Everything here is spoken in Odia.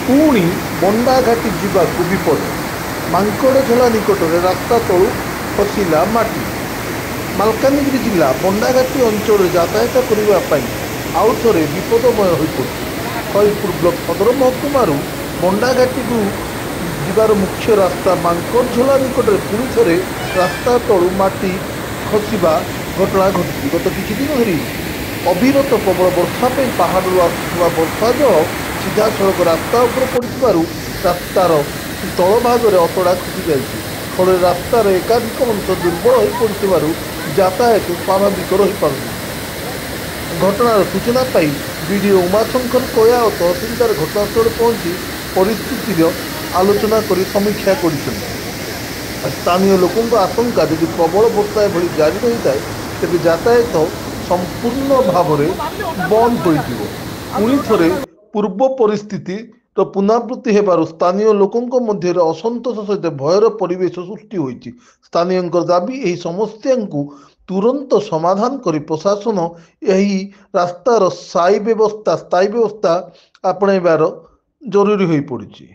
ପୁଣି ବଣ୍ଡାଘାଟି ଯିବାକୁ ବିପଦ। ମାଙ୍କଡ଼ଝୋଲା ନିକଟରେ ରାସ୍ତା ତଳୁ ଖସିଲା ମାଟି। ମାଲକାନଗିରି ଜିଲ୍ଲା ବଣ୍ଡାଘାଟି ଅଞ୍ଚଳରେ ଯାତାୟାତ କରିବା ପାଇଁ ଆଉ ଥରେ ବିପଦମୟ ହୋଇପଡ଼ିଛି। ଫୈଜପୁର ବ୍ଲକ ସଦର ମହକୁମାରୁ ବଣ୍ଡାଘାଟିକୁ ଯିବାର ମୁଖ୍ୟ ରାସ୍ତା ମାଙ୍କଡ଼ଝୋଲା ନିକଟରେ ପୁଣି ଥରେ ରାସ୍ତା ତଳୁ ମାଟି ଖସିବା ଘଟଣା ଘଟିଛି। ଗତ କିଛି ଦିନ ଧରି ଅବିରତ ପ୍ରବଳ ବର୍ଷା ପାଇଁ ପାହାଡ଼ରୁ ଆସୁଥିବା ବର୍ଷା ଜଳ ସିଧାସଳଖ ରାସ୍ତା ଉପରେ ପଡ଼ିଥିବାରୁ ରାସ୍ତାର ତଳଭାଗରେ ଅତଡ଼ା ଖସି ଯାଇଛି। ଫଳରେ ରାସ୍ତାର ଏକାଧିକ ଅଂଶ ଦୁର୍ବଳ ହୋଇପଡ଼ିଥିବାରୁ ଯାତାୟାତ ସ୍ୱାଭାବିକ ରହିପାରୁନି। ଘଟଣାର ସୂଚନା ପାଇ ବିଡିଓ ଉମାଶଙ୍କର କୟା ଓ ତହସିଲଦାର ଘଟଣାସ୍ଥଳରେ ପହଞ୍ଚି ପରିସ୍ଥିତିର ଆଲୋଚନା କରି ସମୀକ୍ଷା କରିଛନ୍ତି। ସ୍ଥାନୀୟ ଲୋକଙ୍କ ଆଶଙ୍କା, ଯଦି ପ୍ରବଳ ବର୍ଷା ଏଭଳି ଜାରି ରହିଥାଏ ତେବେ ଯାତାୟାତ ସମ୍ପୂର୍ଣ୍ଣ ଭାବରେ ବନ୍ଦ ହୋଇଯିବ। ପୁଣି ଥରେ ପୂର୍ବ ପରିସ୍ଥିତିର ପୁନରାବୃତ୍ତି ହେବାରୁ ସ୍ଥାନୀୟ ଲୋକଙ୍କ ମଧ୍ୟରେ ଅସନ୍ତୋଷ ସହିତ ଭୟର ପରିବେଶ ସୃଷ୍ଟି ହୋଇଛି। ସ୍ଥାନୀୟଙ୍କ ଦାବି, ଏହି ସମସ୍ୟାକୁ ତୁରନ୍ତ ସମାଧାନ କରି ପ୍ରଶାସନ ଏହି ରାସ୍ତାର ସ୍ଥାୟୀ ବ୍ୟବସ୍ଥା ଆପଣାଇବାର ଜରୁରୀ ହୋଇପଡ଼ିଛି।